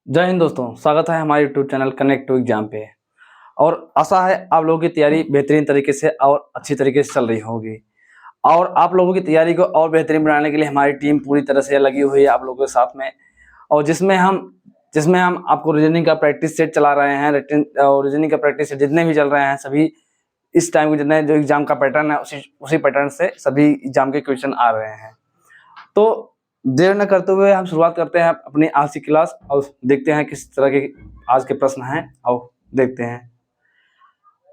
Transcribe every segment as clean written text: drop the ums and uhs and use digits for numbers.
जय हिंद दोस्तों, स्वागत है हमारे YouTube channel connect to exam पे। और आशा है आप लोगों की तैयारी बेहतरीन तरीके से और अच्छी तरीके से चल रही होगी। और आप लोगों की तैयारी को और बेहतरीन बनाने के लिए हमारी टीम पूरी तरह से लगी हुई है आप लोगों के साथ में। और जिसमें हम आपको रीजनिंग का प्रैक्टिस सेट चला रहे हैं। और रीजनिंग का प्रैक्टिस सेट जितने भी चल रहे हैं सभी इस टाइम के जितने जो एग्जाम का पैटर्न है उसी पैटर्न से सभी एग्जाम के क्वेश्चन आ रहे हैं। तो देर न करते हुए हम शुरुआत करते हैं अपनी आज की क्लास और देखते हैं किस तरह के आज के प्रश्न हैं और देखते हैं।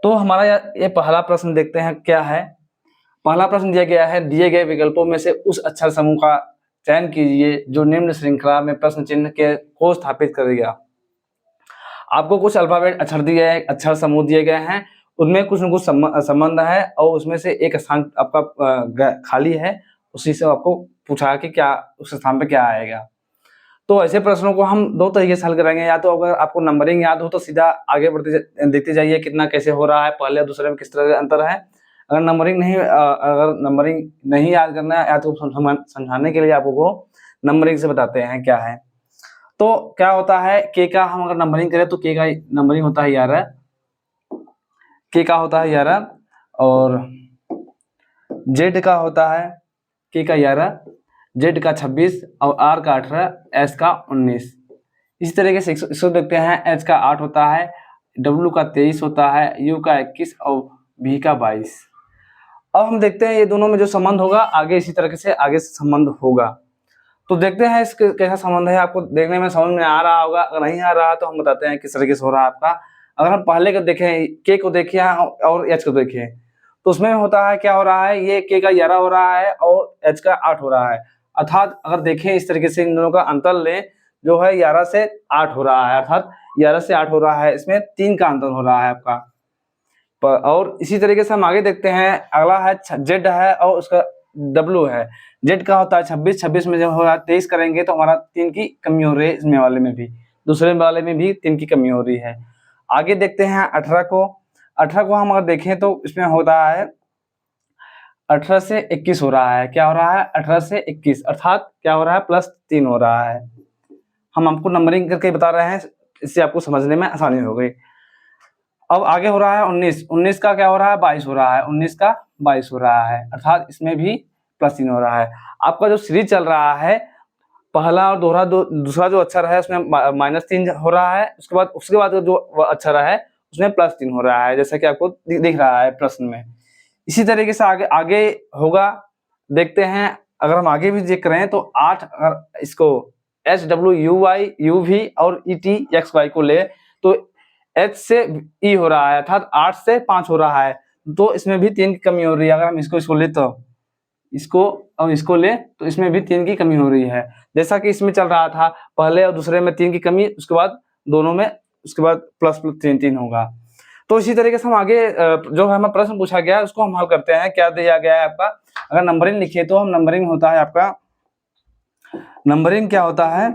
तो हमारा ये पहला प्रश्न देखते हैं क्या है। पहला प्रश्न दिया गया है, दिए गए विकल्पों में से उस अक्षर समूह का चयन कीजिए जो निम्न श्रृंखला में प्रश्न चिन्ह के को स्थापित करेगा। आपको कुछ अल्फाबेट अक्षर दिए गए, अक्षर समूह दिए गए हैं, उनमें कुछ न कुछ संबंध है और उसमें से एक स्थान आपका खाली है, उसी से आपको पूछा कि क्या उस स्थान पे क्या आएगा। तो ऐसे प्रश्नों को हम दो तरीके से हल करेंगे। या तो अगर आपको नंबरिंग याद हो तो सीधा आगे देखते जाइए कितना कैसे हो रहा है, पहले और दूसरे में किस तरह का अंतर है। अगर नंबरिंग नहीं याद करना है या तो समझाने के लिए आपको नंबरिंग से बताते हैं क्या है। तो क्या होता है, के का हम अगर नंबरिंग करें तो के का नंबरिंग होता है 11, के का होता है 11 और जेड का होता है के का 11, जेड का 26 और आर का 18, एस का 19। इसी तरीके से इसको देखते हैं। एच का 8 होता है, डब्ल्यू का 23 होता है, यू का 21 और भी का 22। अब हम देखते हैं ये दोनों में जो संबंध होगा आगे इसी तरीके से आगे संबंध होगा। तो देखते हैं इसके कैसा संबंध है। आपको देखने में समझ में आ रहा होगा, अगर नहीं आ रहा तो हम बताते हैं किस तरीके से हो रहा है आपका। अगर हम पहले को देखें, के को देखें और एच को देखें तो उसमें होता है क्या हो रहा है, ये के का 11 हो रहा है और एच का 8 हो रहा है। अर्थात अगर देखें इस तरीके से इन दोनों का अंतर लें जो है 11 से 8 हो रहा है, अर्थात 11 से 8 हो रहा है, इसमें 3 का अंतर हो रहा है आपका। और इसी तरीके से हम आगे देखते हैं। अगला है जेड है और उसका डब्ल्यू है। जेड का होता है 26, 26 में जब हो रहा है 23 करेंगे तो हमारा 3 की कमी हो रही है, इसमें वाले में भी दूसरे वाले में भी 3 की कमी हो रही है। आगे देखते हैं 18 को। 18 को हम अगर देखें तो इसमें होता है 18 से 21 हो रहा है। क्या हो रहा है, 18 से 21 अर्थात क्या हो रहा है, +3 हो रहा है। हम आपको नंबरिंग करके बता रहे हैं, इससे आपको समझने में आसानी हो गई। अब आगे हो रहा है 19, 19 का क्या हो रहा है, 22 हो रहा है, 19 का 22 हो रहा है, अर्थात इसमें भी +3 हो रहा है। आपका जो सीरीज चल रहा है, पहला और दूसरा जो अक्षर है उसमें -3 हो रहा है, उसके बाद जो अक्षर है उसमें +3 हो रहा है, जैसा कि आपको दिख रहा है प्रश्न में। इसी तरीके से आगे होगा, देखते हैं। अगर हम आगे भी देख रहे हैं तो 8 अगर इसको SWUY UV और ETXY को ले तो H से E हो रहा है, अर्थात 8 से 5 हो रहा है, तो इसमें भी 3 की कमी हो रही है। अगर हम इसको ले तो इसको ले तो इसमें भी 3 की कमी हो रही है, जैसा कि इसमें चल रहा था पहले और दूसरे में 3 की कमी, उसके बाद दोनों में उसके बाद प्लस 3 होगा। तो इसी तरीके से हम आगे जो हमें प्रश्न पूछा गया है उसको हम हल करते हैं। क्या दिया गया है आपका, अगर नंबरिंग लिखिए तो हम नंबरिंग होता है आपका, नंबरिंग क्या होता है,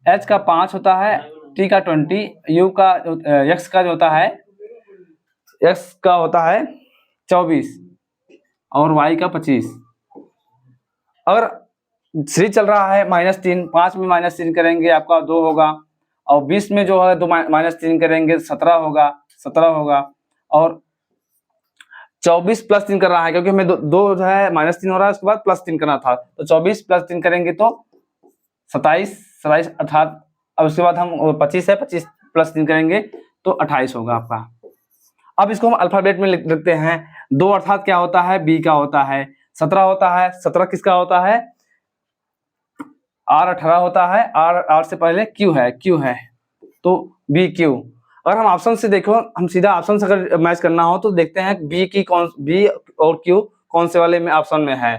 H का 5 होता है, T का 20, U का X का जो होता है, X का होता है 24 और Y का 25। अगर सीरीज चल रहा है -3, 5 में -3 करेंगे आपका 2 होगा, और 20 में जो है तो -3 करेंगे 17 होगा, और 24 +3 कर रहा है क्योंकि हमें दो जो है -3 हो रहा है, उसके बाद +3 करना था, तो 24 +3 करेंगे तो 27 अर्थात, अब उसके बाद हम 25 है, 25 +3 करेंगे तो 28 होगा आपका। अब इसको हम अल्फाबेट में लिख देते हैं। 2 अर्थात क्या होता है, बी का होता है, 17 होता है, 17 किसका होता है, R18 होता है, R से पहले Q है तो BQ। अगर हम ऑप्शन से देखो, हम सीधा ऑप्शन से अगर मैच करना हो तो देखते हैं बी और Q कौन से वाले में ऑप्शन में है।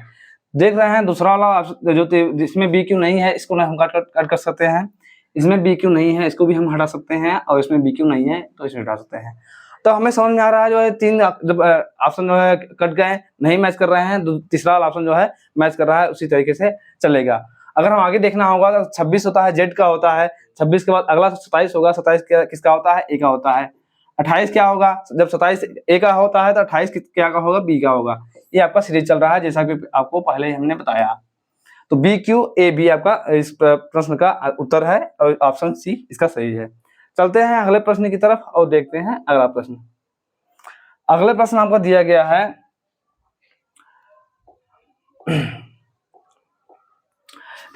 देख रहे हैं दूसरा वाला जो जिसमें BQ नहीं है इसको हम कट कर सकते हैं, इसमें BQ नहीं है इसको भी हम हटा सकते हैं, और इसमें BQ नहीं है तो इसमें हटा सकते हैं। तो हमें समझ में आ रहा है जो है 3 जब ऑप्शन जो है कट गए, नहीं मैच कर रहे हैं, तीसरा वाला ऑप्शन जो है मैच कर रहा है, उसी तरीके से चलेगा। अगर हम आगे देखना होगा तो 26 होता है, जेड का होता है, 26 के बाद अगला 27 होगा, 27 किसका होता है, ए का होता है। 28 क्या होगा, जब 27 ए का होता है तो 28 क्या का होगा, बी का होगा। ये आपका सीरीज चल रहा है जैसा कि आपको पहले हमने बताया। तो बी क्यू ए बी आपका इस प्रश्न का उत्तर है और ऑप्शन सी इसका सही है। चलते हैं अगले प्रश्न की तरफ और देखते हैं अगला प्रश्न। अगले प्रश्न आपको दिया गया है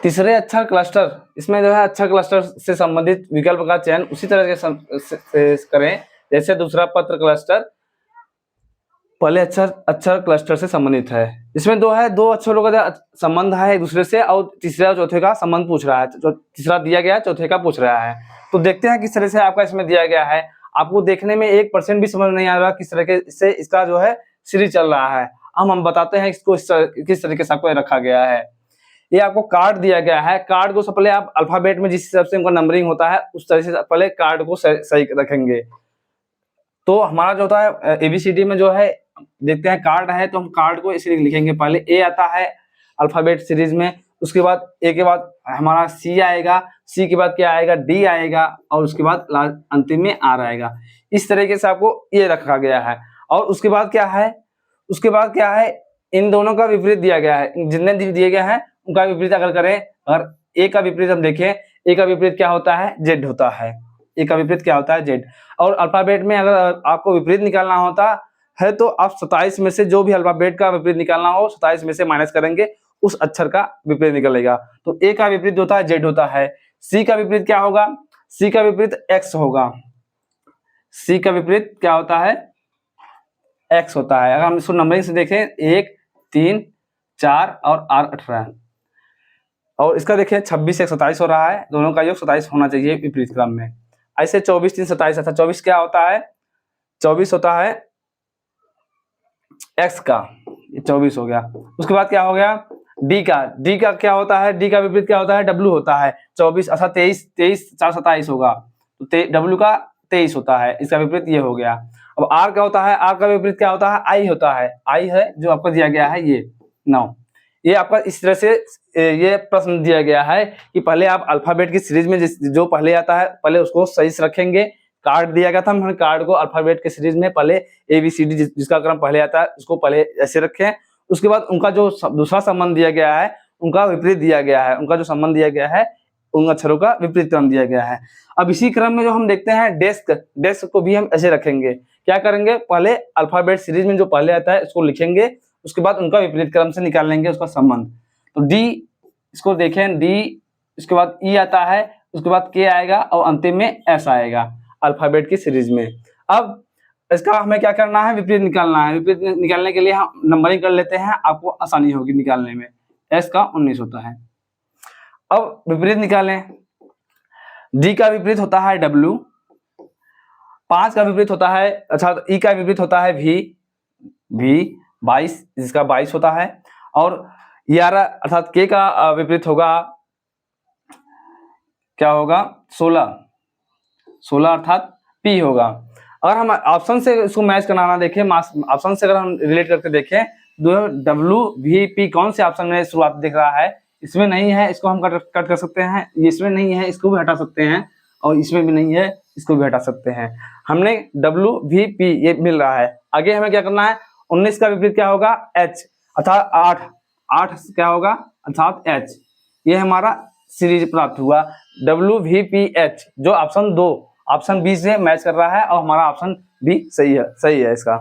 तीसरे अक्षर क्लस्टर। इसमें जो है अक्षर क्लस्टर से संबंधित विकल्प का चयन उसी तरह से करें जैसे दूसरा पत्र क्लस्टर पहले अक्षर क्लस्टर से संबंधित है। इसमें दो अक्षरों का संबंध है एक दूसरे से और तीसरा चौथे का संबंध पूछ रहा है। जो तीसरा दिया गया है चौथे का पूछ रहा है। तो देखते हैं किस तरह से आपका इसमें दिया गया है। आपको देखने में 1% भी समझ नहीं आ रहा किस तरह से इसका जो है सीरीज चल रहा है। हम बताते हैं इसको किस तरीके से आपको रखा गया है। ये आपको कार्ड दिया गया है। कार्ड को पहले आप अल्फाबेट में जिस हिसाब से उनका नंबरिंग होता है उस तरह से पहले कार्ड को सही रखेंगे। तो हमारा जो होता है एबीसीडी में जो है देखते हैं कार्ड है तो हम कार्ड को इसी लिखेंगे। पहले ए आता है अल्फाबेट सीरीज में, उसके बाद ए के बाद हमारा सी आएगा, सी के बाद क्या आएगा डी आएगा और उसके बाद अंतिम में आर आएगा। इस तरीके से आपको ये रखा गया है। और उसके बाद क्या है इन दोनों का विपरीत दिया गया है। जितने दिए गए हैं उनका विपरीत अगर करें, अगर ए का विपरीत हम देखें, ए का विपरीत क्या होता है जेड होता है। ए का विपरीत क्या होता है जेड। और अल्फाबेट में अगर आपको विपरीत निकालना होता है तो आप 27 में से जो भी अल्फाबेट का विपरीत निकालना हो 27 में से माइनस करेंगे उस अक्षर का विपरीत निकलेगा। तो ए का विपरीत होता है जेड होता है। सी का विपरीत क्या होगा, सी का विपरीत एक्स होगा। सी का विपरीत क्या होता है एक्स होता है। अगर हम इसको नंबरिंग से देखें 1 3 4 और आर 18 और इसका देखें 26 1 27 हो रहा है। दोनों का योग 27 होना चाहिए विपरीत क्रम में। ऐसे 24 3 27 अच्छा 24 क्या होता है 24 होता है एक्स का, 24 हो गया। उसके बाद क्या हो गया डी का क्या होता है, डी का विपरीत क्या होता है डब्ल्यू होता है। 24 अच्छा 23 4 27 होगा तो डब्ल्यू का 23 होता है। इसका विपरीत ये हो गया। अब आर का होता है, आर का विपरीत क्या होता है आई होता है। आई है जो आपको दिया गया है ये 9। ये आपका इस तरह से ये प्रश्न दिया गया है कि पहले आप अल्फाबेट की सीरीज में जो पहले आता है पहले उसको सही से रखेंगे। कार्ड दिया गया था, हमने कार्ड को अल्फाबेट के सीरीज में पहले ABCD जिसका क्रम पहले आता है उसको पहले ऐसे रखें। उसके बाद उनका जो दूसरा संबंध दिया गया है उनका विपरीत दिया गया है। उनका जो संबंध दिया गया है उन अक्षरों का विपरीत क्रम दिया गया है। अब इसी क्रम में जो हम देखते हैं डेस्क को भी हम ऐसे रखेंगे। क्या करेंगे पहले अल्फाबेट सीरीज में जो पहले आता है उसको लिखेंगे, उसके बाद उनका विपरीत क्रम से निकाल लेंगे उसका संबंध। तो डी इसको देखें डी, उसके बाद ई आता है, उसके बाद के आएगा और अंतिम में एस आएगा अल्फाबेट की सीरीज में। अब इसका हमें क्या करना है विपरीत निकालना है। विपरीत निकालने के लिए हम नंबरिंग कर लेते हैं, आपको आसानी होगी निकालने में। एस का 19 होता है। अब विपरीत निकालें। डी का विपरीत होता है डब्ल्यू, 5 का विपरीत होता है अच्छा ई का विपरीत होता है भी 22 जिसका 22 होता है। और 11 अर्थात के का विपरीत होगा क्या होगा 16 अर्थात पी होगा। अगर हम ऑप्शन से इसको मैच कराना देखें, ऑप्शन से अगर हम रिलेट करके देखें डब्ल्यू भी पी कौन से ऑप्शन में शुरुआत दिख रहा है, इसमें नहीं है इसको हम कट कर सकते हैं, इसमें नहीं है इसको भी हटा सकते हैं और इसमें भी नहीं है इसको भी हटा सकते हैं। हमने डब्ल्यू भी पी ये मिल रहा है। आगे हमें क्या करना है 19 का विपरीत क्या होगा एच अर्थात 8 क्या होगा अर्थात एच। ये हमारा सीरीज प्राप्त हुआ WVPH जो ऑप्शन 2 ऑप्शन बी से मैच कर रहा है और हमारा ऑप्शन बी सही है इसका।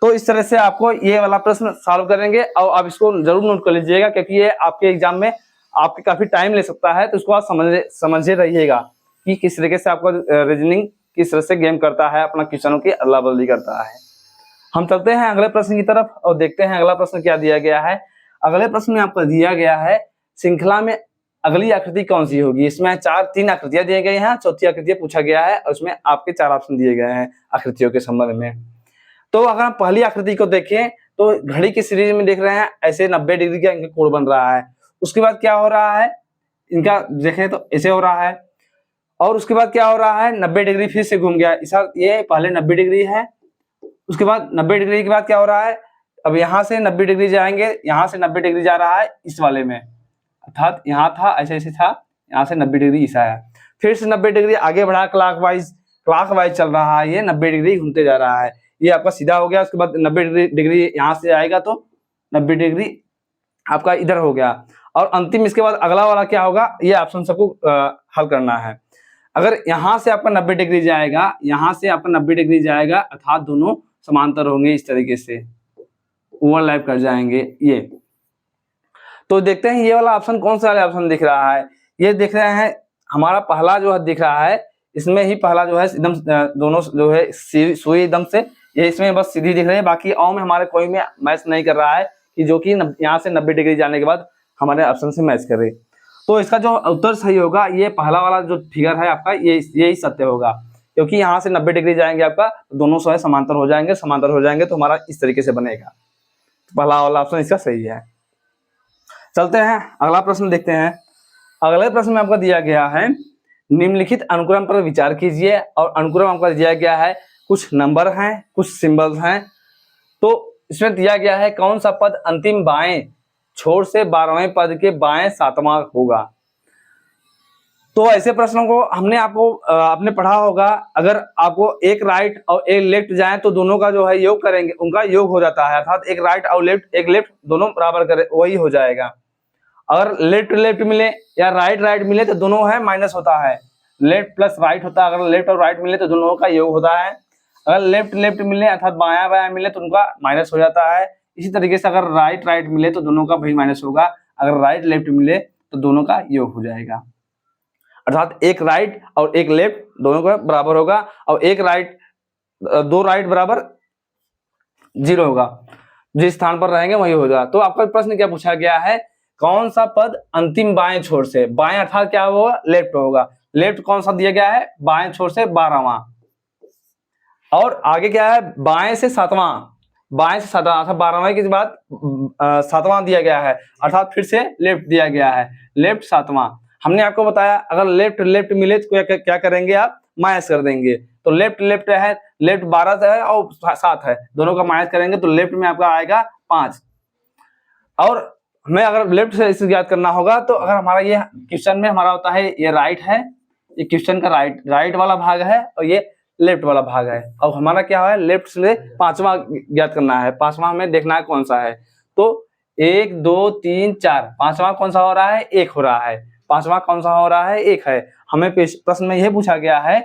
तो इस तरह से आपको ये वाला प्रश्न सॉल्व करेंगे और आप इसको जरूर नोट कर लीजिएगा क्योंकि ये आपके एग्जाम में आपके काफी टाइम ले सकता है। तो इसको आप समझे रहिएगा कि किस तरीके से आपका रीजनिंग किस तरह से गेम करता है, अपना क्वेश्चनों की अदला बदली करता है। हम चलते हैं अगले प्रश्न की तरफ और देखते हैं अगला प्रश्न क्या दिया गया है। अगले प्रश्न में आपको दिया गया है श्रृंखला में अगली आकृति कौन सी होगी। इसमें 3 आकृतियां दिए गए हैं, चौथी आकृति पूछा गया है और उसमें आपके 4 ऑप्शन दिए गए हैं आकृतियों के संबंध में। तो अगर हम पहली आकृति को देखें तो घड़ी की सीरीज में देख रहे हैं ऐसे 90 डिग्री का इनका कोण बन रहा है। उसके बाद क्या हो रहा है इनका देखें तो ऐसे हो रहा है और उसके बाद क्या हो रहा है 90 डिग्री फिर से घूम गया। ये पहले 90 डिग्री है, उसके बाद 90 डिग्री के बाद क्या हो रहा है अब यहाँ से 90 डिग्री जाएंगे, यहाँ से 90 डिग्री जा रहा है इस वाले में अर्थात यहाँ था ऐसे था, यहाँ से 90 डिग्री इस आया, फिर से 90 डिग्री आगे बढ़ा क्लॉकवाइज चल रहा है। ये 90 डिग्री घूमते जा रहा है, ये आपका सीधा हो गया। उसके बाद 90 डिग्री यहाँ से आएगा तो 90 डिग्री आपका इधर हो गया और अंतिम इसके बाद अगला वाला क्या होगा, ये ऑप्शन सबको हल करना है। अगर यहाँ से आपका 90 डिग्री जाएगा, यहाँ से आपका 90 डिग्री जाएगा, अर्थात दोनों समांतर होंगे, इस तरीके से ओवरलैप कर जाएंगे ये। तो देखते हैं ये वाला ऑप्शन कौन सा वाला ऑप्शन दिख रहा है। ये दिख रहे हैं हमारा पहला जो है दिख रहा है, इसमें ही पहला जो है एकदम दोनों जो है सुई एकदम से ये इसमें बस सीधी दिख रही है, बाकी और में हमारे कोई में मैच नहीं कर रहा है कि जो कि यहाँ से 90 डिग्री जाने के बाद हमारे ऑप्शन से मैच करे। तो इसका जो उत्तर सही होगा ये पहला वाला जो फिगर है आपका यही सत्य होगा, क्योंकि यहाँ से 90 डिग्री जाएंगे आपका दोनों जो है समांतर हो जाएंगे, समांतर हो जाएंगे तो हमारा इस तरीके से बनेगा। तो पहला वाला ऑप्शन इसका सही है। चलते हैं अगला प्रश्न देखते हैं। अगले प्रश्न में आपका दिया गया है निम्नलिखित अनुक्रम पर विचार कीजिए, और अनुक्रम आपका दिया गया है कुछ नंबर हैं, कुछ सिंबल्स हैं। तो इसमें दिया गया है कौन सा पद अंतिम बाएं छोर से 12वें पद के बाएं 7वां होगा। तो ऐसे प्रश्नों को हमने आपने पढ़ा होगा, अगर आपको एक राइट और एक लेफ्ट जाए तो दोनों का जो है योग करेंगे, उनका योग हो जाता है, अर्थात एक राइट और एक लेफ्ट दोनों बराबर करे वही हो जाएगा। अगर लेफ्ट लेफ्ट मिले या राइट राइट मिले तो दोनों है माइनस होता है, लेफ्ट प्लस राइट होता है। अगर लेफ्ट और राइट मिले तो दोनों का योग होता है। अगर लेफ्ट लेफ्ट मिले अर्थात बायां बायां मिले तो उनका माइनस हो जाता है। इसी तरीके से अगर राइट राइट मिले तो दोनों का भी माइनस होगा, अगर राइट लेफ्ट मिले तो दोनों का योग हो जाएगा। अर्थात एक राइट और एक लेफ्ट दोनों का बराबर होगा, और एक राइट दो राइट बराबर 0 होगा, जिस स्थान पर रहेंगे वही होगा। तो आपका प्रश्न क्या पूछा गया है, कौन सा पद अंतिम बाएं छोर से, बाएं अर्थात क्या होगा, लेफ्ट होगा। लेफ्ट कौन सा दिया गया है, बाएं छोर से 12वां, और आगे क्या है बाएं से 7वां, बाएं से 7वां अर्थात 12वें के बाद 7वां दिया गया है, अर्थात फिर से लेफ्ट दिया गया है, लेफ्ट 7वां। हमने आपको बताया अगर लेफ्ट लेफ्ट मिले तो क्या करेंगे आप, माइनस कर देंगे। तो लेफ्ट लेफ्ट है, लेफ्ट 12 है और 7 है, दोनों का माइनस करेंगे तो लेफ्ट में आपका आएगा 5। और हमें अगर लेफ्ट से इसे याद करना होगा तो अगर हमारा ये क्वेश्चन में हमारा होता है ये राइट है, ये क्वेश्चन का राइट वाला भाग है और ये लेफ्ट वाला भाग है, और हमारा क्या है लेफ्ट से 5वां याद करना है, 5वां हमें देखना है कौन सा है। तो 1 2 3 4 5वां कौन सा हो रहा है, 1 हो रहा है, 5वां कौन सा हो रहा है, 1 है। हमें प्रश्न में यह पूछा गया है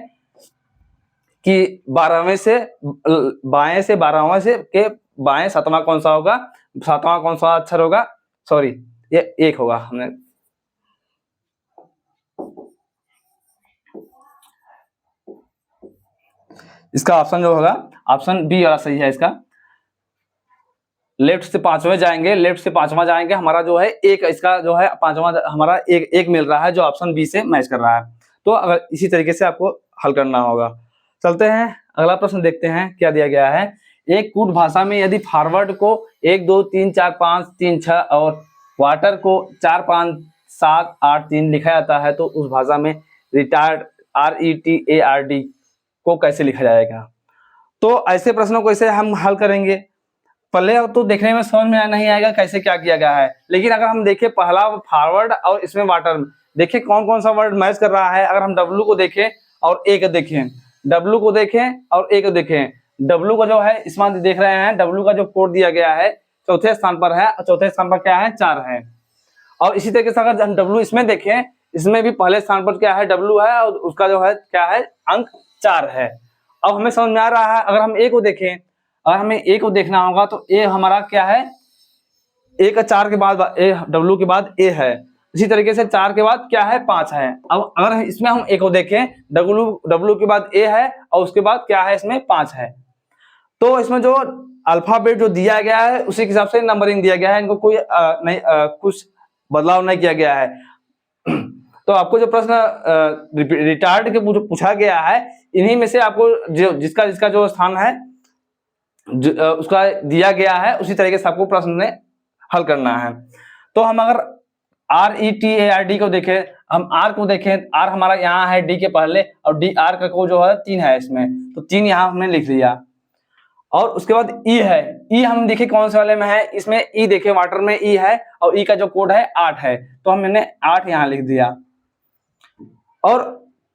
कि 12वें से बाएं से 12वां से के बाएं 7वां कौन सा होगा, 7वां कौन सा अक्षर होगा, सॉरी ये 1 होगा। हमने इसका ऑप्शन जो होगा ऑप्शन बी वाला सही है। इसका लेफ्ट से 5वें जाएंगे, लेफ्ट से 5वां जाएंगे, हमारा जो है 1, इसका जो है 5वां हमारा 1 मिल रहा है जो ऑप्शन बी से मैच कर रहा है। तो अगर इसी तरीके से आपको हल करना होगा। चलते हैं अगला प्रश्न देखते हैं क्या दिया गया है। एक कूट भाषा में यदि फॉरवर्ड को 1 2 3 4 5 3 6 और वाटर को 4 5 7 8 3 लिखा जाता है तो उस भाषा में रिटार्ड RETARD को कैसे लिखा जाएगा। तो ऐसे प्रश्नों को इसे हम हल करेंगे। पहले तो देखने में समझ में नहीं आएगा कैसे क्या किया गया है, लेकिन अगर हम देखें पहला फॉरवर्ड और इसमें वाटर, देखें कौन कौन सा वर्ड मैच कर रहा है। अगर हम W को देखें और A को देखें, W को देखें और A को देखें, W का जो है इसमें देख रहे हैं W का जो कोड दिया गया है चौथे स्थान पर है, और चौथे स्थान पर क्या है 4 है। और इसी तरीके से अगर हम W इसमें देखें, इसमें भी पहले स्थान पर क्या है W है और उसका जो है क्या है अंक 4 है। अब हमें समझ में आ रहा है। अगर हम A को देखें, अगर हमें A को देखना होगा तो A हमारा क्या है, A का 4 के बाद W के बाद A है, इसी तरीके से 4 के बाद क्या है 5 है। अब अगर इसमें हम A को देखें, W के बाद A है और उसके बाद क्या है इसमें 5 है। तो इसमें जो अल्फाबेट जो दिया गया है उसी के हिसाब से नंबरिंग दिया गया है, इनको कोई कुछ बदलाव नहीं किया गया है। तो आपको जो प्रश्न रिटार्ड के पूछा गया है, इन्हीं में से आपको जो जिसका जो स्थान है उसका दिया गया है उसी तरीके से आपको प्रश्न में हल करना है। तो हम अगर RETARD को देखें, हम R को देखें, R हमारा यहाँ है D के पहले और DR का को जो है 3 है इसमें, तो 3 यहाँ हमने लिख लिया। और उसके बाद E है, E हम देखे कौन से वाले में है, इसमें E देखे वाटर में E है और E का जो कोड है 8 है, तो हमने 8 यहाँ लिख दिया। और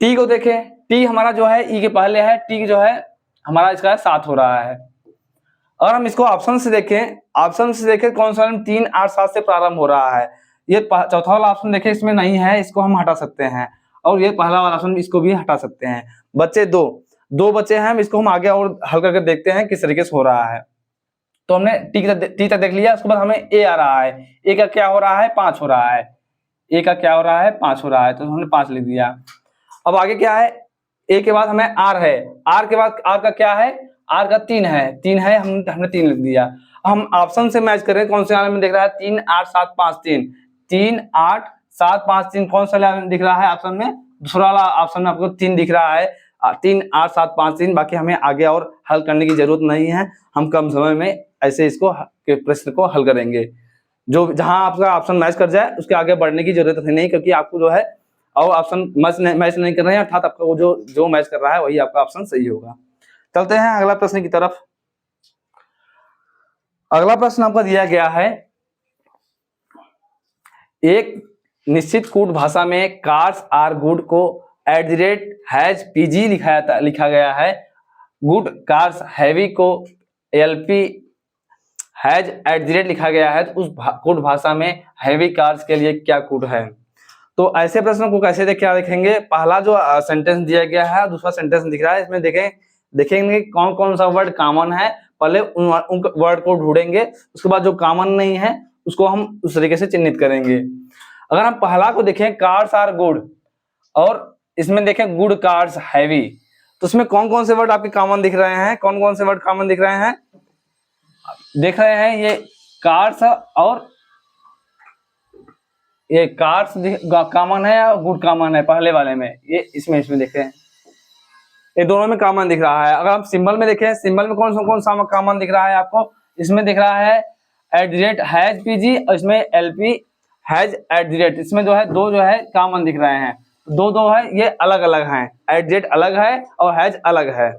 T को देखे, T हमारा जो है E के पहले है, T जो है हमारा इसका 7 हो रहा है। और हम इसको ऑप्शन से देखें कौन सा 3 8 7 से प्रारंभ हो रहा है, ये चौथा वाला ऑप्शन देखिए इसमें नहीं है, इसको हम हटा सकते हैं। और ये पहला वाला ऑप्शन, इसको भी हटा सकते हैं। बच्चे दो बच्चे हैं, इसको हम आगे और हल करके देखते हैं किस तरीके से हो रहा है। तो हमने टी तक देख लिया, उसके बाद हमें ए आ रहा है। ए का क्या हो रहा है, 5 हो रहा है। ए का क्या हो रहा है, 5 हो रहा है, तो हमने 5 लिख दिया। अब आगे क्या है, ए के बाद हमें आर है, आर के बाद आर का क्या है, आर का 3 है, हमने 3 लिख दिया। हम ऑप्शन से मैच करें, कौन से में दिख रहा है, 3 8 7 5 3, 3 8 7 5 3, कौन सा दिख रहा है ऑप्शन में, दूसरा वाला ऑप्शन में आपको 3 दिख रहा है, 3 8 7 5 3। बाकी हमें आगे और हल करने की जरूरत नहीं है, हम कम समय में ऐसे इसको प्रश्न को हल करेंगे। जो जहां आपका ऑप्शन मैच कर जाए उसके आगे बढ़ने की जरूरत नहीं, क्योंकि आपको जो है और ऑप्शन मैच नहीं कर रहे हैं, अर्थात आपका वो जो मैच कर रहा है वही आपका ऑप्शन सही होगा। चलते हैं अगला प्रश्न की तरफ। अगला प्रश्न आपका दिया गया है, एक निश्चित कूट भाषा में कार्स आर गुड को @ पीजी लिखा गया है, गुड कार्स हैवी को एलपी @ लिखा गया है, तो उस कोड भाषा में हैवी कार्स के लिए क्या कोड है। तो ऐसे प्रश्नों को कैसे क्या देखेंगे, पहला जो सेंटेंस दिया गया है, दूसरा सेंटेंस दिख रहा है, इसमें देखेंगे कौन कौन सा वर्ड कॉमन है, पहले उन वर्ड को ढूंढेंगे, उसके बाद जो कॉमन नहीं है उसको हम उस तरीके से चिन्हित करेंगे। अगर हम पहला को देखें, कार्स आर गुड, और इसमें देखें गुड कार्स हैवी, तो उसमें कौन कौन से वर्ड आपके कॉमन दिख रहे हैं, कौन कौन से वर्ड कॉमन दिख रहे हैं, देख रहे हैं, ये कार्स और ये कार्स कॉमन है या गुड कॉमन है, पहले वाले में ये इसमें देख रहे हैं, ये दोनों में कॉमन दिख रहा है। अगर हम सिंबल में देखें, सिंबल में कौन सा कॉमन दिख रहा है आपको, इसमें दिख रहा है @pg और इसमें LP @, इसमें जो है दो जो है कॉमन दिख रहे हैं, दो है, ये अलग अलग हैं, @ अलग है और हैज अलग है।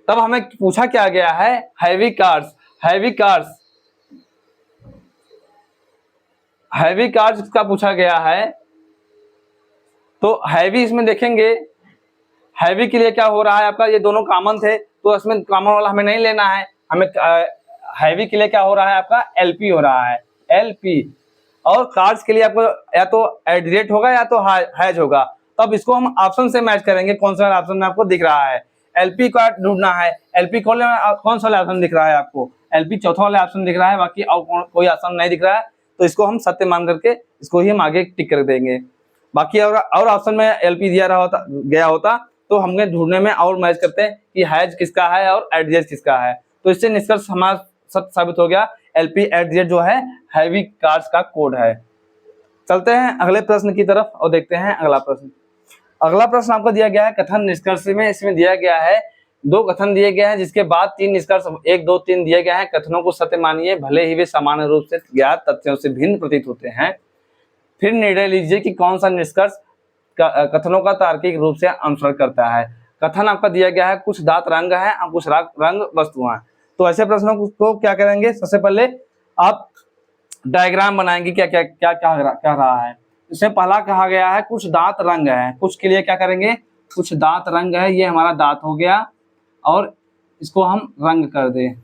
तब हमें पूछा क्या गया है, हैवी कार्स का पूछा गया है। तो हैवी इसमें देखेंगे, हैवी के लिए क्या हो रहा है आपका, ये दोनों कॉमन थे तो इसमें कॉमन वाला हमें नहीं लेना है, हमें हैवी के लिए क्या हो रहा है आपका, LP हो रहा है, LP। और कार्स के लिए आपको या तो @ होगा या तो हैज होगा, तब इसको हम ऑप्शन से मैच करेंगे, कौन सा ऑप्शन में आपको दिख रहा है, LP का ढूंढना है। LP कौन सा ऑप्शन दिख रहा है आपको, LP चौथा वाला ऑप्शन दिख रहा है, बाकी और कोई ऑप्शन नहीं दिख रहा है, तो इसको हम सत्य मान करके इसको ही हम आगे टिक कर देंगे। बाकी और ऑप्शन में LP दिया गया होता तो हमने ढूंढने में और मैच करते हैं कि हैज किसका है और @ किसका है, तो इससे निष्कर्ष हमारा सत्य साबित हो गया, LP @ जो है हैवी कार्स का कोड है। चलते हैं अगले प्रश्न की तरफ और देखते हैं अगला प्रश्न। अगला प्रश्न आपको दिया गया है कथन निष्कर्ष में, इसमें दिया गया है 2 कथन दिए गए हैं, जिसके बाद 3 निष्कर्ष 1 2 3 दिए गए हैं। कथनों को सत्य मानिए भले ही वे सामान्य रूप से ज्ञात तथ्यों से भिन्न प्रतीत होते हैं, फिर निर्णय लीजिए कि कौन सा निष्कर्ष कथनों का तार्किक रूप से अनुसरण करता है। कथन आपका दिया गया है, कुछ दांत रंग है और कुछ रंग वस्तुएं। तो ऐसे प्रश्नों को क्या करेंगे, सबसे पहले आप डायग्राम बनाएंगे, क्या रहा है। इसमें पहला कहा गया है कुछ दांत रंग है, कुछ के लिए क्या करेंगे, कुछ दांत रंग है, ये हमारा दांत हो गया और इसको हम रंग कर दें।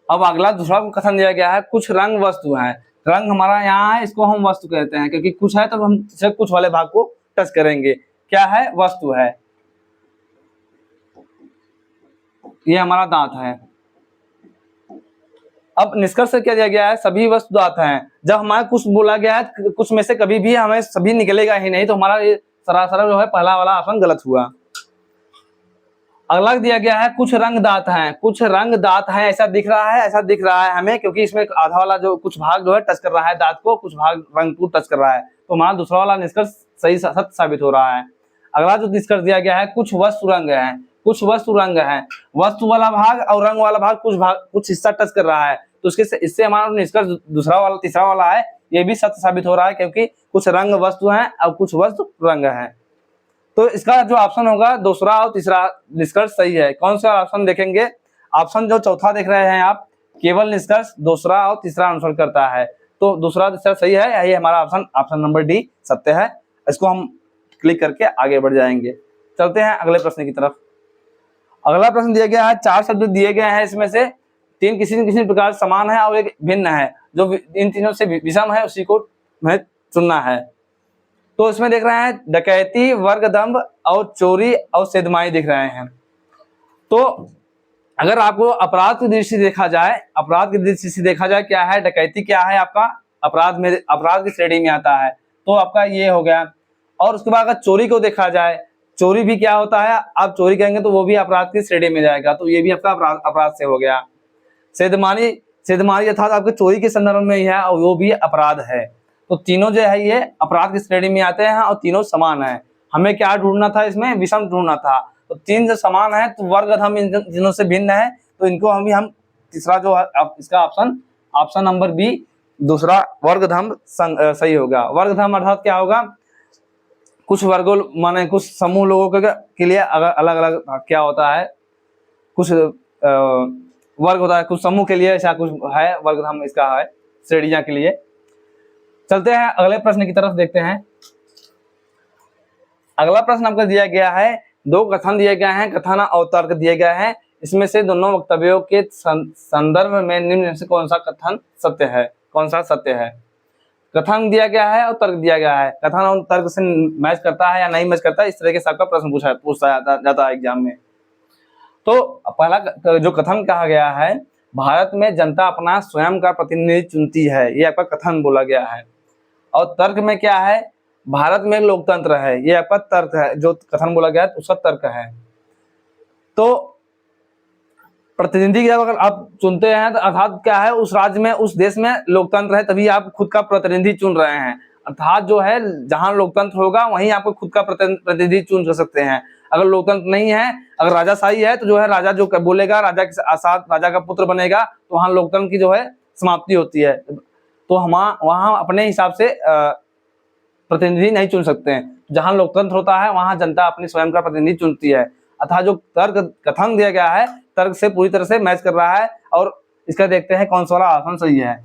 अब अगला दूसरा कथन दिया गया है कुछ रंग वस्तु है, रंग हमारा यहाँ है, इसको हम वस्तु कहते हैं, क्योंकि कुछ है तो हम सिर्फ कुछ वाले भाग को टच करेंगे। क्या है, वस्तु है, ये हमारा दांत है। अब निष्कर्ष क्या दिया गया है, सभी वस्तु दांत हैं। जब हमारा कुछ बोला गया है, कुछ में से कभी भी हमें सभी निकलेगा ही नहीं, तो हमारा ये सरासर जो है पहला वाला ऑप्शन गलत हुआ। अगला दिया गया है कुछ रंग दांत हैं, कुछ रंग दांत हैं ऐसा दिख रहा है हमें, क्योंकि इसमें आधा वाला जो कुछ भाग जो है टच कर रहा है दांत को, कुछ भाग रंग को टच कर रहा है, तो हमारा दूसरा वाला निष्कर्ष सही सत्य साबित हो रहा है। अगला जो निष्कर्ष दिया गया है कुछ वस्तु रंग है, कुछ वस्तु रंग है, वस्तु वाला भाग और रंग वाला भाग कुछ हिस्सा टच कर रहा है, तो इससे हमारा निष्कर्ष दूसरा वाला तीसरा वाला है, ये भी सत्य साबित हो रहा है, क्योंकि कुछ रंग वस्तु है और कुछ वस्तु रंग है। तो इसका जो ऑप्शन होगा दूसरा और तीसरा निष्कर्ष सही है। कौन सा ऑप्शन देखेंगे, ऑप्शन जो चौथा देख रहे हैं आप, केवल निष्कर्ष दूसरा और तीसरा अनुसरण करता है, तो दूसरा तीसरा सही है, यही हमारा ऑप्शन नंबर डी सत्य है। इसको हम क्लिक करके आगे बढ़ जाएंगे। चलते हैं अगले प्रश्न की तरफ। अगला प्रश्न दिया गया है 4 शब्द दिए गए हैं, इसमें से तीन किसी न किसी प्रकार समान है और एक भिन्न है, जो इन तीनों से विषम है उसी को हमें चुनना है। तो इसमें देख रहे हैं डकैती, वर्गदंभ और चोरी और सेधमाई दिख रहे हैं। तो अगर आपको अपराध की दृष्टि देखा जाए, अपराध की दृष्टि से देखा जाए क्या है, डकैती क्या है आपका अपराध की श्रेणी में आता है, तो आपका ये हो गया। और उसके बाद अगर चोरी को देखा जाए, चोरी भी क्या होता है, आप चोरी करेंगे तो वो भी अपराध की श्रेणी में जाएगा, तो ये भी आपका अपराध से हो गया। सेधमारी अर्थात आपके चोरी के संदर्भ में ही है और वो भी अपराध है। तो तीनों जो है ये अपराध की श्रेणी में आते हैं और तीनों समान है। हमें क्या ढूंढना था, इसमें विषम ढूंढना था। तो तीन जो समान है तो वर्गधर्म इन तीनों से भिन्न है, तो इनको हम तीसरा जो है इसका ऑप्शन नंबर बी दूसरा वर्गधर्म सही होगा। वर्गधर्म अर्थात क्या होगा, कुछ वर्गों माने कुछ समूह लोगों के लिए अलग अलग क्या होता है, कुछ वर्ग होता है, कुछ समूह के लिए ऐसा कुछ है वर्गधर्म इसका है श्रेणियां के लिए। चलते हैं अगले प्रश्न की तरफ, देखते हैं। अगला प्रश्न आपको दिया गया है, दो कथन दिए गए हैं, कथन और तर्क दिए गए हैं। इसमें से दोनों वक्तव्यों के संदर्भ में निम्न में से कौन सा कथन सत्य है, कौन सा सत्य है। कथन दिया गया है और तर्क दिया गया है, कथन और तर्क से मैच करता है या नहीं मैच करता है, इस तरह के सबका प्रश्न पूछा जाता है एग्जाम में। तो पहला जो कथन कहा गया है, भारत में जनता अपना स्वयं का प्रतिनिधि चुनती है, ये आपका कथन बोला गया है। और तर्क में क्या है, भारत में लोकतंत्र है, ये आपका तर्क है। जो कथन बोला गया है उसका तर्क है। तो प्रतिनिधि अगर आप चुनते हैं तो अर्थात क्या है, उस राज्य में उस देश में लोकतंत्र है तभी आप खुद का प्रतिनिधि चुन रहे हैं। अर्थात जो है जहां लोकतंत्र होगा वहीं आप खुद का प्रतिनिधि चुन सकते हैं। अगर लोकतंत्र नहीं है, अगर राजाशाही है तो जो है राजा जो बोलेगा, राजा के साथ राजा का पुत्र बनेगा, तो वहां लोकतंत्र की जो है समाप्ति होती है। तो हम वहां अपने हिसाब से प्रतिनिधि नहीं चुन सकते हैं। जहां लोकतंत्र होता है वहां जनता अपनी स्वयं का प्रतिनिधि चुनती है। अर्थात जो तर्क कथन दिया गया है तर्क से पूरी तरह से मैच कर रहा है। और इसका देखते हैं कौन सा वाला ऑप्शन सही है।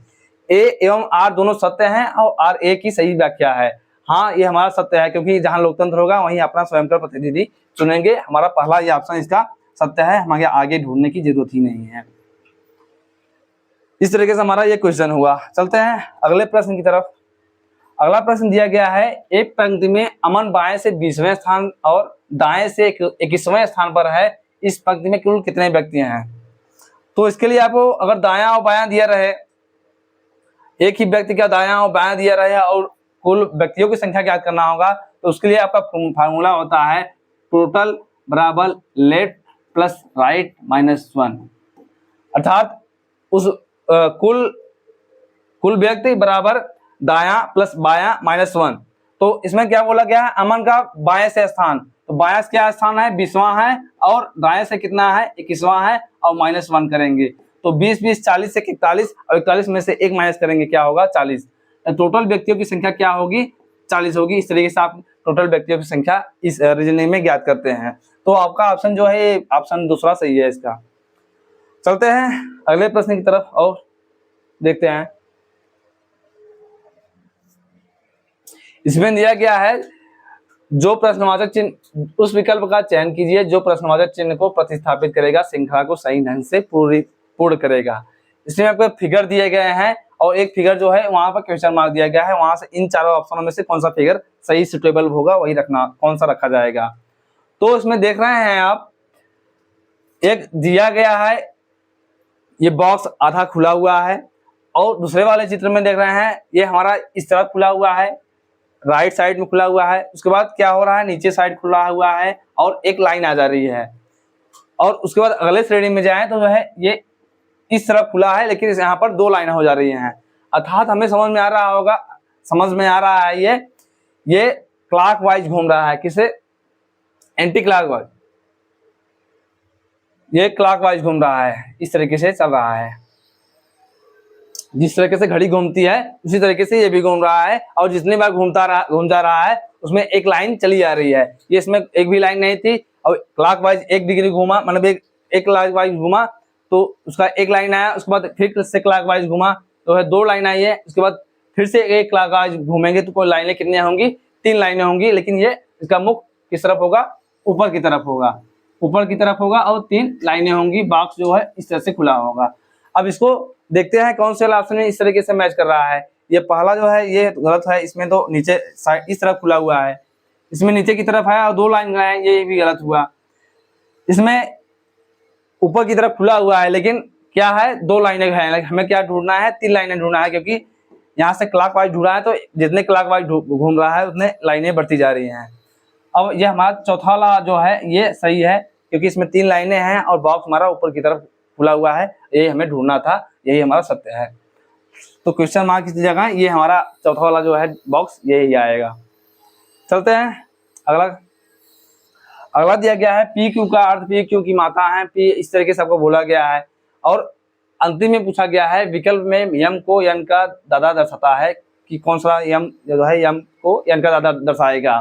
ए एवं आर दोनों सत्य हैं और आर ए की सही व्याख्या है। हाँ, ये हमारा सत्य है, क्योंकि जहां लोकतंत्र होगा वहीं अपना स्वयं का प्रतिनिधि चुनेंगे। हमारा पहला ये ऑप्शन इसका सत्य है, हमें आगे ढूंढने की जरूरत ही नहीं है। इस तरीके से हमारा ये क्वेश्चन हुआ। चलते हैं अगले प्रश्न की तरफ। अगला प्रश्न दिया गया है, एक पंक्ति में अमन बाएं से 20वें स्थान और दाएं से 21वें स्थान पर है, इस पंक्ति में कुल कितने व्यक्ति हैं। तो इसके लिए आपको अगर दायां और बायां दिया रहे, एक ही व्यक्ति का दायां और बायां दिया रहे और कुल व्यक्तियों की संख्या ज्ञात करना होगा, तो उसके लिए आपका फार्मूला होता है टोटल बराबर लेफ्ट प्लस राइट -1। अर्थात उस कुल व्यक्ति बराबर दायां प्लस बायां -1। तो इसमें क्या बोला गया है, अमन का बाएं से स्थान, तो बायां से क्या स्थान है, 20वां है, और दाएं से कितना है, 21वां है, और -1 करेंगे। तो 20 20 40 से 41, और 41 में से 1 माइनस करेंगे, क्या होगा 40। टोटल व्यक्तियों की संख्या क्या होगी, 40 होगी। इस तरीके से आप टोटल व्यक्तियों की संख्या इस रीजनिंग में ज्ञात करते हैं। तो आपका ऑप्शन जो है ऑप्शन दूसरा सही है इसका। चलते हैं अगले प्रश्न की तरफ और देखते हैं। इसमें दिया गया है, जो प्रश्नवाचक चिन्ह, उस विकल्प का चयन कीजिए जो प्रश्नवाचक चिन्ह को प्रतिस्थापित करेगा, श्रृंखला को सही ढंग से पूर्ण करेगा। इसमें आपको फिगर दिए गए हैं और एक फिगर जो है वहां पर क्वेश्चन मार्क दिया गया है। वहां से इन चारों ऑप्शनों में से कौन सा फिगर सही सुटेबल होगा वही रखना, कौन सा रखा जाएगा। तो इसमें देख रहे हैं आप, एक दिया गया है ये बॉक्स आधा खुला हुआ है, और दूसरे वाले चित्र में देख रहे हैं ये हमारा इस तरफ खुला हुआ है, राइट साइड में खुला हुआ है। उसके बाद क्या हो रहा है, नीचे साइड खुला हुआ है और एक लाइन आ जा रही है। और उसके बाद अगले श्रेणी में जाए तो जो है ये इस तरफ खुला है, लेकिन यहाँ पर 2 लाइन हो जा रही हैं। अर्थात हमें समझ में आ रहा होगा, समझ में आ रहा है ये क्लॉकवाइज घूम रहा है, किसे, एंटी क्लॉकवाइज, ये क्लॉकवाइज घूम रहा है, इस तरीके से चल रहा है। जिस तरीके से घड़ी घूमती है उसी तरीके से ये भी घूम रहा है, और जितनी बार घूम जा रहा है उसमें एक लाइन चली आ रही है। ये इसमें एक भी लाइन नहीं थी, और क्लॉकवाइज 1 डिग्री घूमा, मतलब एक क्लॉकवाइज घूमा तो उसका एक लाइन आया, उसके बाद फिर से क्लॉकवाइज घूमा तो है 2 लाइन आई है। उसके बाद फिर से एक क्लॉकवाइज घूमेंगे तो कोई लाइनें कितनी होंगी, 3 लाइनें होंगी। लेकिन ये इसका मुख किस तरफ होगा, ऊपर की तरफ होगा, ऊपर की तरफ होगा, और 3 लाइनें होंगी। बॉक्स जो है इस तरह से खुला होगा। अब इसको देखते हैं कौन से वाला ऑप्शन में इस तरीके से मैच कर रहा है। ये पहला जो है ये गलत है, इसमें तो नीचे साइड इस तरफ खुला हुआ है, इसमें नीचे की तरफ है और 2 लाइन है, ये भी गलत हुआ। इसमें ऊपर की तरफ खुला हुआ है लेकिन क्या है 2 लाइनें हैं, हमें क्या ढूंढना है 3 लाइनें ढूंढना है, क्योंकि यहाँ से क्लॉकवाइज ढूंढा है तो जितने क्लॉकवाइज घूम रहा है उतने लाइनें बढ़ती जा रही हैं। अब ये हमारा चौथा वाला जो है ये सही है, क्योंकि इसमें 3 लाइनें हैं और बॉक्स हमारा ऊपर की तरफ खुला हुआ है, यही हमें ढूंढना था, यही हमारा सत्य है। तो क्वेश्चन मार्क की जगह ये हमारा चौथा वाला जो है बॉक्स यही आएगा। चलते हैं अगला दिया गया है पी क्यू का अर्थ पी क्यू की माता है, पी इस तरीके से आपको बोला गया है। और अंतिम में पूछा गया है विकल्प में यम को यन का दादा दर्शाता है कि कौन सा यम जो है यम को यन का दादा दर्शाएगा।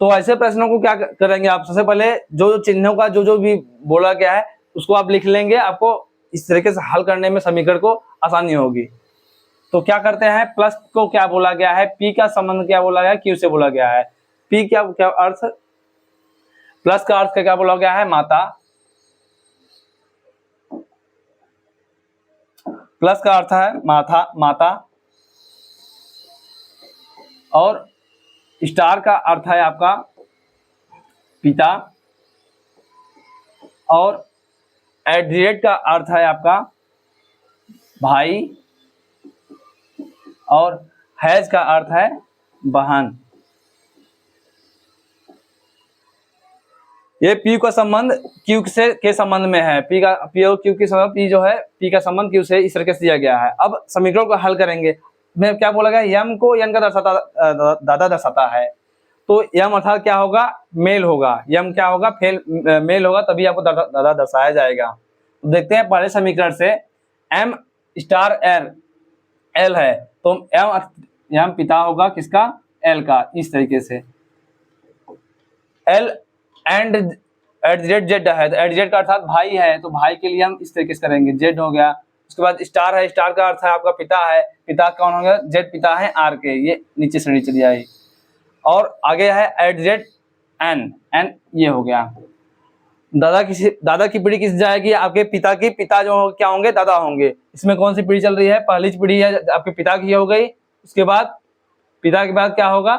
तो ऐसे प्रश्नों को क्या करेंगे आप, सबसे पहले जो चिन्हों का जो भी बोला गया है उसको आप लिख लेंगे, आपको इस तरीके से हल करने में समीकरण को आसानी होगी। तो क्या करते हैं, प्लस को क्या बोला गया है, पी का संबंध क्या बोला गया है, क्यू से बोला गया है। पी क्या क्या अर्थ, प्लस का अर्थ क्या बोला गया है, माता। प्लस का अर्थ है माता और स्टार का अर्थ है आपका पिता और एट का अर्थ है आपका भाई और हैज का अर्थ है बहन। ये पी का संबंध क्यू से के संबंध में है, पी का पी और क्यू के संबंध, पी जो है पी का संबंध क्यू से इस तरीके से दिया गया है। अब समीकरण को हल करेंगे, में क्या बोला गया, यम को यन का दादा दर्शाता है। तो यम अर्थात क्या होगा, मेल होगा, यम क्या होगा, मेल होगा, तभी आपको दादा दर्शाया जाएगा। तो देखते हैं पहले समीकरण से, एम स्टार एल है तो एम पिता होगा किसका, एल का, इस तरीके से। एल एंड एट जेड है तो एट जेड का अर्थात भाई है, तो भाई के लिए हम इस तरीके से करेंगे, जेड हो गया। उसके बाद स्टार है, स्टार का अर्थ है आपका पिता है, पिता कौन हो गया, जेड पिता है आर के, ये नीचे श्रेणी चली आई। और आगे है एट जेड एन ये हो गया। दादा की पीढ़ी किस जाएगी, आपके पिता की, पिता जो क्या होंगे, दादा होंगे। इसमें कौन सी पीढ़ी चल रही है, पहली पीढ़ी है आपके पिता की हो गई। उसके बाद पिता के बाद क्या होगा,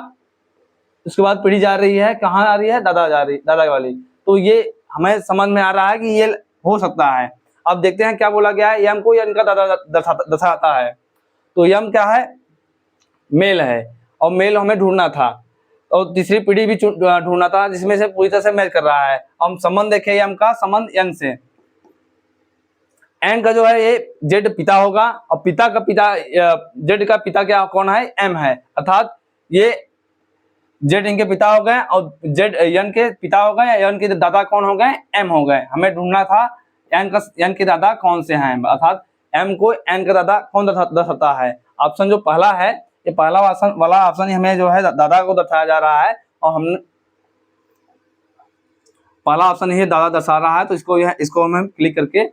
उसके बाद पीढ़ी जा रही है, कहाँ आ रही है, दादा वाली। तो ये हमें समझ में आ रहा है कि ये हो सकता है। अब देखते हैं क्या बोला गया है, यम को इनका दादा दर्शाता है। तो यम क्या है, मेल है और मेल हमें ढूंढना था और तीसरी पीढ़ी भी ढूंढना था जिसमें से पूरी तरह से मैच कर रहा है। हम संबंध देखें, यम का संबंध एन से, एन का जो है ये जेड पिता होगा और पिता का पिता, जेड का पिता क्या कौन है, एम है, अर्थात ये जेड इनके पिता हो गए और जेड एन के पिता हो गए, एन के दादा कौन हो गए, एम हो गए। हमें ढूंढना था एन के दादा कौन से हैं, अर्थात एम को एन का दादा कौन दर्शाता है। ऑप्शन जो पहला है, ये पहला वाला ऑप्शन हमें जो है दादा को दर्शाया जा रहा है और हमने पहला ऑप्शन ये दादा दर्शा रहा है, तो इसको हम क्लिक करके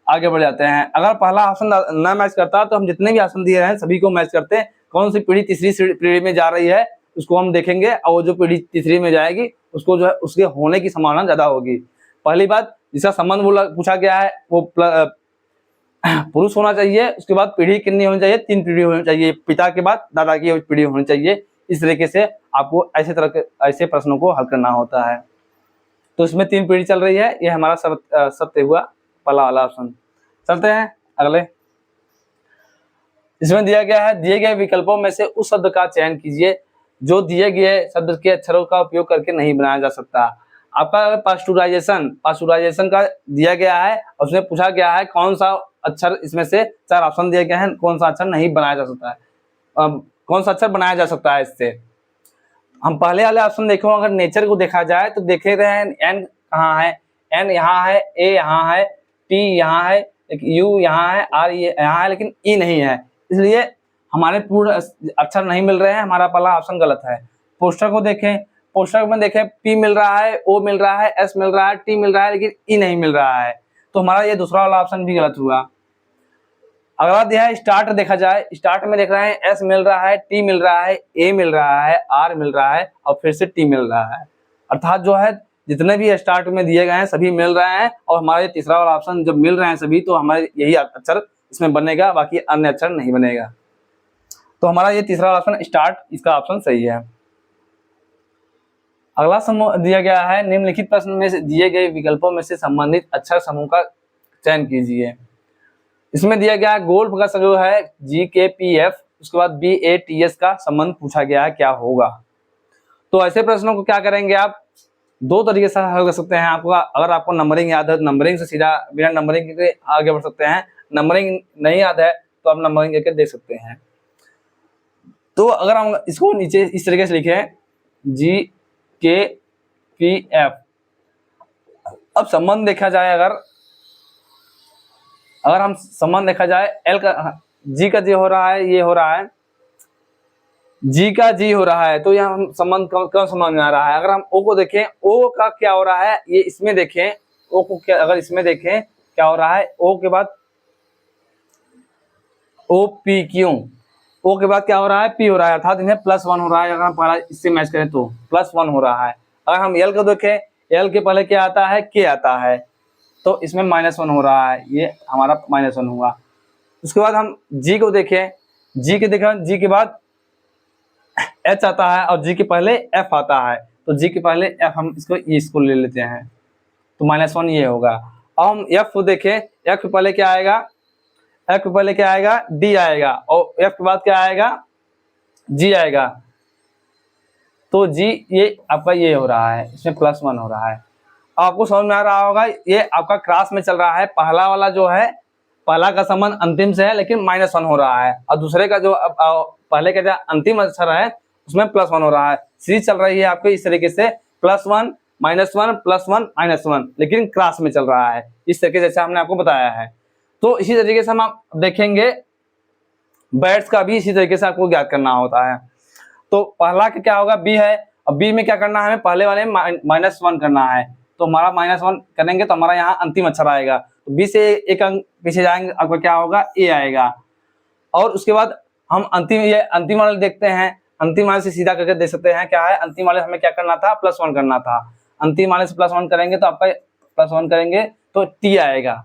आगे बढ़ जाते हैं। अगर पहला ऑप्शन ना मैच करता तो हम जितने भी ऑप्शन दिए हैं सभी को मैच करते हैं। कौन सी पीढ़ी तीसरी पीढ़ी में जा रही है उसको हम देखेंगे और वो जो पीढ़ी तीसरी में जाएगी उसको जो है उसके होने की संभावना ज्यादा होगी। पहली बात, जिसका संबंध पूछा गया है वो पुरुष होना चाहिए। उसके बाद पीढ़ी कितनी होनी चाहिए, 3 पीढ़ी होनी चाहिए, पिता के बाद दादा की पीढ़ी होनी चाहिए। इस तरीके से आपको ऐसे प्रश्नों को हल करना होता है। तो इसमें 3 पीढ़ी चल रही है, ये हमारा सत्य हुआ पहला वाला ऑप्शन। चलते हैं अगले। इसमें दिया गया है, दिए गए विकल्पों में से उस शब्द का चयन कीजिए जो दिए गए शब्द के अक्षरों का उपयोग करके नहीं बनाया जा सकता। आपका पास्चुराइजेशन का दिया गया है, उसमें पूछा गया है कौन सा अक्षर, इसमें से 4 ऑप्शन दिए गए हैं, कौन सा अक्षर नहीं बनाया जा सकता है, कौन सा अक्षर बनाया जा सकता है इससे। हम पहले वाले ऑप्शन देखो, अगर नेचर को देखा जाए तो देखे रहे एन कहाँ है, एन यहाँ है, ए यहाँ है, टी यहाँ है, यू यहाँ है, आर यहाँ है, लेकिन ई नहीं है, इसलिए हमारे पूर्ण अक्षर नहीं मिल रहे हैं, हमारा पहला ऑप्शन गलत है। पोस्टर को देखें, पोस्टर में देखें पी मिल रहा है, ओ मिल रहा है, एस मिल रहा है, टी मिल रहा है, लेकिन ई नहीं मिल रहा है, तो हमारा ये दूसरा वाला ऑप्शन भी गलत हुआ। अगला दिया है स्टार्ट, देखा जाए स्टार्ट में देख रहे हैं एस मिल रहा है, टी मिल रहा है, ए मिल रहा है, आर मिल रहा है और फिर से टी मिल रहा है, अर्थात जो है जितने भी स्टार्ट में दिए गए हैं सभी मिल रहे हैं, और हमारा ये तीसरा वाला ऑप्शन जब मिल रहे हैं सभी, तो हमारे यही अक्षर इसमें बनेगा, बाकी अन्य अक्षर नहीं बनेगा। तो हमारा ये तीसरा ऑप्शन स्टार्ट, इसका ऑप्शन सही है। अगला समूह दिया गया है, निम्नलिखित प्रश्न में से दिए गए विकल्पों में से संबंधित अक्षर समूह का चयन कीजिए। इसमें दिया गया है गोल्फ का जो है GKPF, उसके बाद BATS का संबंध पूछा गया है, क्या होगा। तो ऐसे प्रश्नों को क्या करेंगे आप, दो तरीके से हल कर सकते हैं। आपको अगर आपको नंबरिंग याद है, नंबरिंग से सीधा बिना नंबरिंग के आगे बढ़ सकते हैं। नंबरिंग नहीं याद है तो आप नंबरिंग करके देख सकते हैं। तो अगर हम इसको नीचे इस तरीके से लिखें GKPF, अब संबंध देखा जाए, अगर हम संबंध देखा जाए, एल का जी का जी हो रहा है, ये हो रहा है जी का जी हो रहा है, तो यहाँ हम संबंध कौन समझ में आ रहा है। अगर हम ओ को देखें, ओ का क्या हो रहा है, ये इसमें देखें, ओ को क्या, अगर इसमें देखें क्या हो रहा है, ओ के बाद OPQ, ओ के बाद क्या हो रहा है, P हो रहा है, अर्थात इन्हें +1 हो रहा है। अगर हम पहला इससे मैच करें तो +1 हो रहा है। अगर हम एल को देखें, एल के पहले क्या आता है, के आता है, तो इसमें -1 हो रहा है, ये हमारा -1 हुआ। उसके बाद हम जी को देखें, जी के बाद H आता है और जी के पहले F आता है, तो जी के पहले F हम इसको ले लेते हैं, तो -1 ये होगा। अब हम F को देखें, F के पहले क्या आएगा, F के पहले क्या आएगा, D आएगा, और F के बाद क्या आएगा, G आएगा, तो G ये आपका ये हो रहा है, इसमें +1 हो रहा है। आपको समझ में आ रहा होगा, ये आपका क्रॉस में चल रहा है। पहला वाला जो है, पहला का संबंध अंतिम से है लेकिन -1 हो रहा है, और दूसरे का जो पहले का जो अंतिम अक्षर है उसमें +1 हो रहा है। सीरीज चल रही है आपके इस तरीके से, +1 -1 +1 -1, लेकिन क्रॉस में चल रहा है, इस तरीके जैसे हमने आपको बताया है। तो इसी तरीके से हम देखेंगे बैट्स का भी इसी तरीके से आपको ज्ञात करना होता है। तो पहला का क्या होगा, बी है, अब बी में क्या करना है, हमें पहले वाले में -1 करना है, तो हमारा -1 करेंगे तो हमारा यहाँ अंतिम अक्षर आएगा, तो बी से एक अंक पीछे जाएंगे, आपका क्या होगा, ए आएगा। और उसके बाद हम अंतिम वाले देखते हैं, अंतिम वाले से सीधा करके देख सकते हैं क्या है। अंतिम वाले हमें क्या करना था, +1 करना था, अंतिम वाले से +1 करेंगे तो आपका +1 करेंगे तो टी आएगा।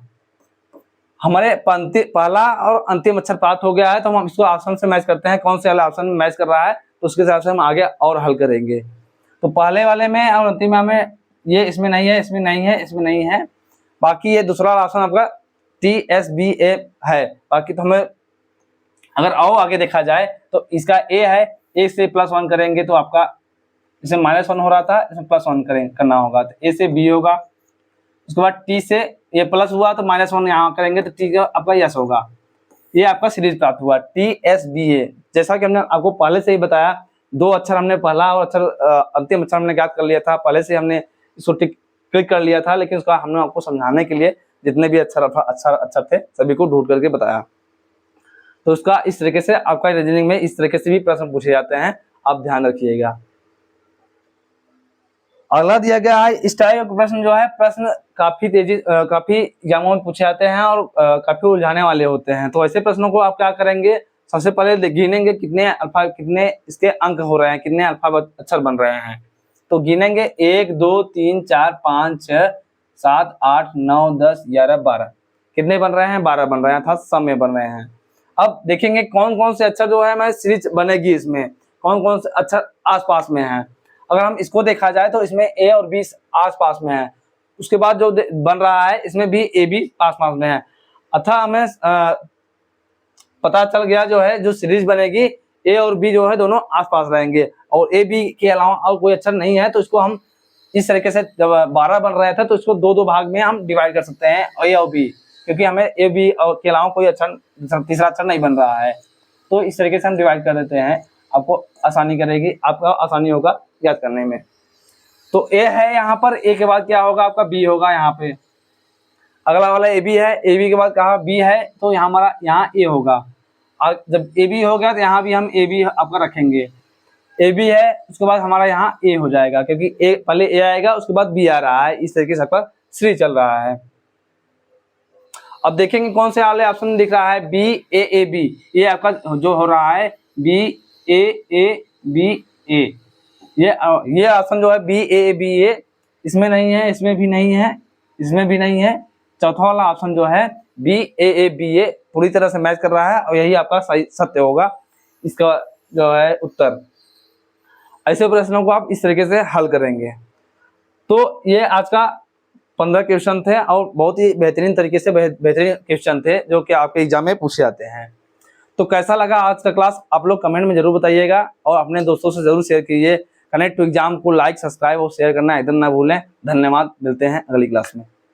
हमारे पहला और अंतिम अक्षर प्राप्त हो गया है, तो हम इसको ऑप्शन से मैच करते हैं, कौन से वाला ऑप्शन में मैच कर रहा है, तो उसके हिसाब से हम आगे और हल करेंगे। तो पहले वाले में और अंतिम में ये इसमें नहीं है, इसमें नहीं है, इसमें नहीं है, बाकी ये दूसरा ऑप्शन आपका TSBA है। बाकी तो हमें अगर आओ आगे देखा जाए तो इसका ए है, ए से +1 करेंगे तो आपका इसमें -1 हो रहा था, इसमें +1 करना होगा, तो ए से बी होगा। उसके बाद टी से ये प्लस हुआ तो -1 यहाँ करेंगे तो टी का आपका यस होगा। ये आपका सीरीज प्राप्त हुआ TSBA। जैसा कि हमने आपको पहले से ही बताया, दो अक्षर हमने पहला और अंतिम अक्षर हमने ज्ञात कर लिया था, पहले से हमने इसको क्लिक कर लिया था, लेकिन उसका हमने आपको समझाने के लिए जितने भी अक्षर थे सभी को ढूंढ करके बताया। तो उसका इस तरीके से आपका रीजनिंग में इस तरीके से भी प्रश्न पूछे जाते हैं, आप ध्यान रखिएगा। अगला दिया गया है, इस टाइप का प्रश्न जो है, प्रश्न काफी एग्जामों में पूछे जाते हैं और काफी उलझाने वाले होते हैं। तो ऐसे प्रश्नों को आप क्या करेंगे, सबसे पहले गिनेंगे कितने इसके अंक हो रहे हैं, कितने अल्फाबेट अक्षर बन रहे हैं। तो गिनेंगे 1 2 3 4 5 6 7 8 9 10 11 12, कितने बन रहे हैं, 12 बन रहे हैं, अर्थात सम में बन रहे हैं। अब देखेंगे कौन कौन से अक्षर जो है हमारी सीरीज बनेगी, इसमें कौन कौन से अक्षर आसपास में हैं। अगर हम इसको देखा जाए तो इसमें ए और बी आसपास में है, उसके बाद जो बन रहा है इसमें भी ए बी आसपास में है, अतः हमें पता चल गया जो है जो सीरीज बनेगी ए और बी जो है दोनों आसपास रहेंगे, और ए बी के अलावा और कोई अक्षर नहीं है। तो इसको हम इस तरीके से, जब 12 बन रहे थे तो इसको दो भाग में हम डिवाइड कर सकते हैं, ए और बी, क्योंकि हमें ए बी और के अलावा कोई अक्षर तीसरा अक्षर नहीं बन रहा है। तो इस तरीके से हम डिवाइड कर देते हैं, आपको आसानी करेगी, आपका आसानी होगा याद करने में। तो ए है यहाँ पर, ए के बाद क्या होगा आपका बी होगा यहाँ पे। अगला वाला ए बी है, ए बी के बाद कहा बी है, तो यहाँ हमारा यहाँ ए होगा। और जब ए बी हो गया तो यहाँ भी हम ए बी आपका रखेंगे। ए बी है, उसके बाद हमारा यहाँ ए हो जाएगा, क्योंकि ए पहले ए आएगा उसके बाद बी आ रहा है, इस तरीके से आपका श्री चल रहा है। अब देखेंगे कौन से वाले ऑप्शन दिख रहा है, बी ए ए बी, ये आपका जो हो रहा है बी ए ए बी ए, ये ऑप्शन जो है बी ए बी ए, इसमें नहीं है, इसमें भी नहीं है, इसमें भी नहीं है। चौथा वाला ऑप्शन जो है BAABA पूरी तरह से मैच कर रहा है और यही आपका सही सत्य होगा इसका जो है उत्तर। ऐसे प्रश्नों को आप इस तरीके से हल करेंगे। तो ये आज का 15 क्वेश्चन थे और बहुत ही बेहतरीन तरीके से बेहतरीन क्वेश्चन थे जो कि आपके एग्जाम में पूछे जाते हैं। तो कैसा लगा आज का क्लास आप लोग कमेंट में जरूर बताइएगा और अपने दोस्तों से जरूर शेयर कीजिए। कनेक्ट टू एग्जाम को लाइक, सब्सक्राइब और शेयर करना एकदम ना भूलें। धन्यवाद, मिलते हैं अगली क्लास में।